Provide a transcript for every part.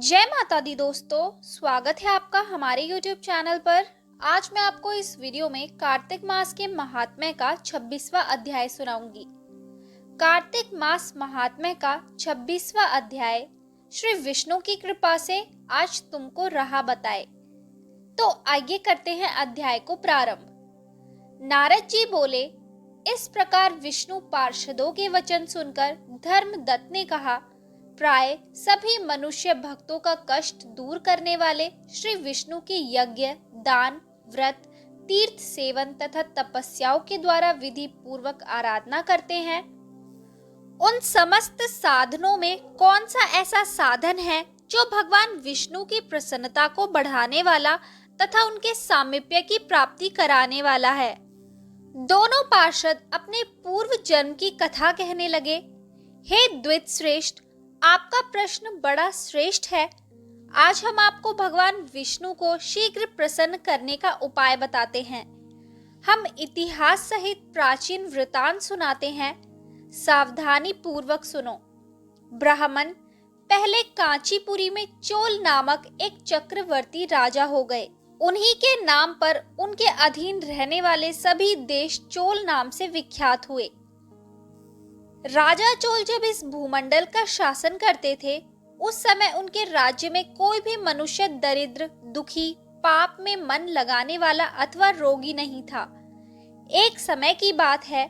जय माता दी दोस्तों, स्वागत है आपका हमारे YouTube चैनल पर। आज मैं आपको इस वीडियो में कार्तिक मास के महात्म्य का 26वां अध्याय सुनाऊंगी। कार्तिक मास महात्म्य का 26वां अध्याय श्री विष्णु की कृपा से आज तुमको राह बताए। तो आइए करते हैं अध्याय को प्रारंभ। नारद जी बोले, इस प्रकार विष्णु पार्षदों के वचन सुनकर धर्मदत्त ने कहा, प्राय सभी मनुष्य भक्तों का कष्ट दूर करने वाले श्री विष्णु की यज्ञ, दान, व्रत, तीर्थ सेवन तथा तपस्याओं के द्वारा विधि पूर्वक आराधना करते हैं। उन समस्त साधनों में कौन सा ऐसा साधन है जो भगवान विष्णु की प्रसन्नता को बढ़ाने वाला तथा उनके सामीप्य की प्राप्ति कराने वाला है। दोनों पार्षद अपने पूर्व जन्म की कथा कहने लगे। हे द्विज श्रेष्ठ, आपका प्रश्न बड़ा श्रेष्ठ है। आज हम आपको भगवान विष्णु को शीघ्र प्रसन्न करने का उपाय बताते हैं। हम इतिहास सहित प्राचीन वृतांत सुनाते हैं, सावधानी पूर्वक सुनो। ब्राह्मण पहले कांचीपुरी में चोल नामक एक चक्रवर्ती राजा हो गए। उन्हीं के नाम पर उनके अधीन रहने वाले सभी देश चोल नाम से विख्यात हुए। राजा चोल जब इस भूमंडल का शासन करते थे, उस समय उनके राज्य में कोई भी मनुष्य दरिद्र, दुखी, पाप में मन लगाने वाला अथवा रोगी नहीं था। एक समय की बात है,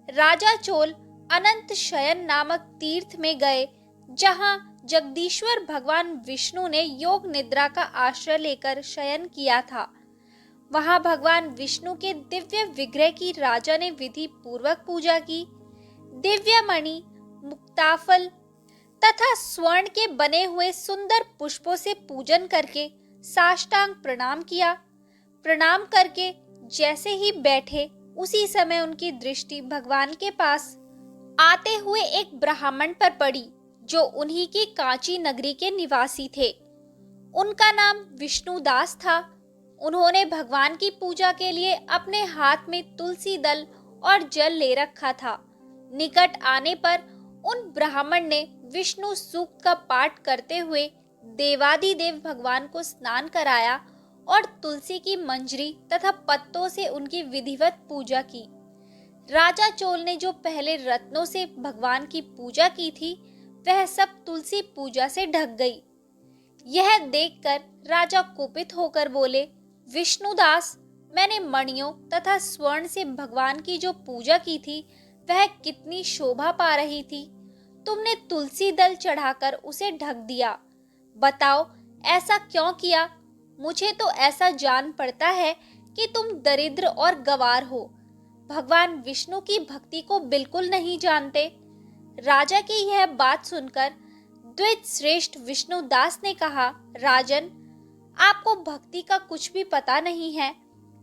राजा चोल अनंत शयन नामक तीर्थ में गए, जहां जगदीश्वर भगवान विष्णु ने योग निद्रा का आश्रय लेकर शयन किया था। वहां भगवान विष्णु के दिव्य विग्रह की राजा ने विधि पूर्वक पूजा की। दिव्य मणि, मुक्ताफल तथा स्वर्ण के बने हुए सुंदर पुष्पों से पूजन करके साष्टांग प्रणाम किया। प्रणाम करके जैसे ही बैठे, उसी समय उनकी दृष्टि भगवान के पास आते हुए एक ब्राह्मण पर पड़ी, जो उन्हीं की कांची नगरी के निवासी थे। उनका नाम विष्णुदास था। उन्होंने भगवान की पूजा के लिए अपने हाथ में तुलसी दल और जल ले रखा था। निकट आने पर उन ब्राह्मण ने विष्णु सूक्त का पाठ करते हुए देवादिदेव भगवान को स्नान कराया और तुलसी की मंजरी तथा पत्तों से उनकी विधिवत पूजा की। राजा चोल ने जो पहले रत्नों से भगवान की पूजा की थी, वह सब तुलसी पूजा से ढक गई। यह देखकर राजा कुपित होकर बोले, विष्णुदास, मैंने मणियों तथा स्वर्ण से भगवान की जो पूजा की थी, वह कितनी शोभा पा रही थी। तुमने तुलसी दल चढ़ाकर उसे ढक दिया। बताओ, ऐसा क्यों किया? मुझे तो ऐसा जान पड़ता है कि तुम दरिद्र और गंवार हो, भगवान विष्णु की भक्ति को बिल्कुल नहीं जानते। राजा की यह बात सुनकर द्विज श्रेष्ठ विष्णुदास ने कहा, राजन, आपको भक्ति का कुछ भी पता नहीं है।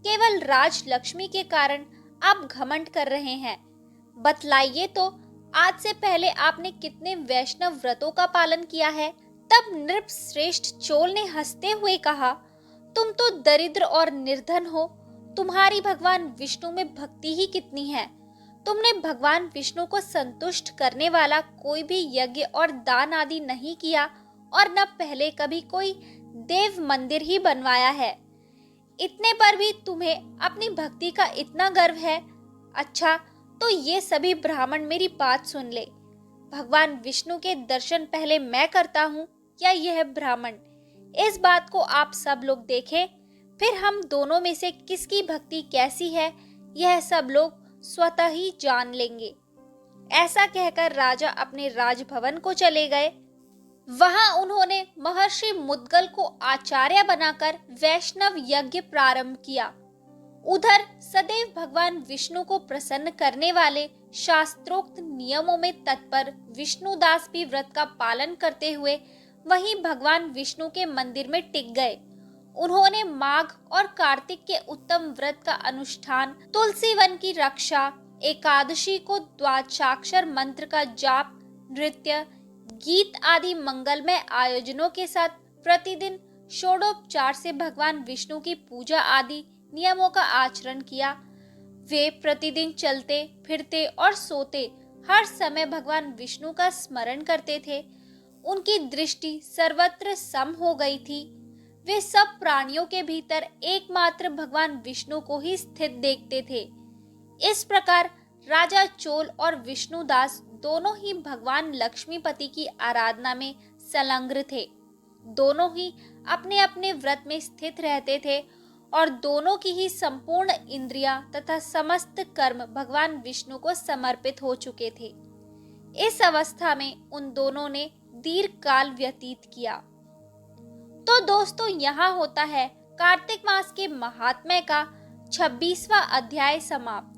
केवल राज लक्ष्मी के कारण आप घमंड कर रहे हैं। बतलाइए तो, आज से पहले आपने कितने वैष्णव व्रतों का पालन किया है? तब नृप श्रेष्ठ चोल ने हंसते हुए कहा, तुम तो दरिद्र और निर्धन हो। तुम्हारी भगवान विष्णु में भक्ति ही कितनी है। तुमने भगवान विष्णु को संतुष्ट करने वाला कोई भी यज्ञ और दान आदि नहीं किया और न पहले कभी कोई देव मंदिर ही बनवाया है। इतने पर भी तुम्हें अपनी भक्ति का इतना गर्व है। अच्छा, तो ये सभी ब्राह्मण मेरी बात सुन ले। भगवान विष्णु के दर्शन पहले मैं करता हूँ या यह ब्राह्मण? इस बात को आप सब लोग देखें, फिर हम दोनों में से किसकी भक्ति कैसी है, यह सब लोग स्वतः ही जान लेंगे। ऐसा कहकर राजा अपने राजभवन को चले गए। वहां उन्होंने महर्षि मुद्गल को आचार्य बनाकर वैष्णव यज्ञ प्रारंभ किया। उधर सदैव भगवान विष्णु को प्रसन्न करने वाले शास्त्रोक्त नियमों में तत्पर विष्णुदास भी व्रत का पालन करते हुए वहीं भगवान विष्णु के मंदिर में टिक गए। उन्होंने माघ और कार्तिक के उत्तम व्रत का अनुष्ठान, तुलसी वन की रक्षा, एकादशी को द्वादशाक्षर मंत्र का जाप, नृत्य, गीत आदि मंगलमय आयोजनों के साथ प्रतिदिन षोडोपचार से भगवान विष्णु की पूजा आदि नियमों का आचरण किया। वे प्रतिदिन चलते फिरते और सोते हर समय भगवान विष्णु का स्मरण करते थे। उनकी दृष्टि सर्वत्र सम हो गई थी। वे सब प्राणियों के भीतर एकमात्र भगवान विष्णु को ही स्थित देखते थे। इस प्रकार राजा चोल और विष्णुदास दोनों ही भगवान लक्ष्मीपति की आराधना में संलग्न थे। दोनों ही अपने अपने व्रत में स्थित रहते थे और दोनों की ही संपूर्ण इंद्रियां तथा समस्त कर्म भगवान विष्णु को समर्पित हो चुके थे। इस अवस्था में उन दोनों ने दीर्घ काल व्यतीत किया। तो दोस्तों, यहाँ होता है कार्तिक मास के महात्म्य का 26वां अध्याय समाप्त।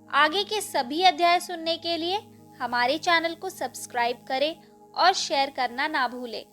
आगे के सभी अध्याय सुनने के लिए हमारे चैनल को सब्सक्राइब करें और शेयर करना ना भूलें।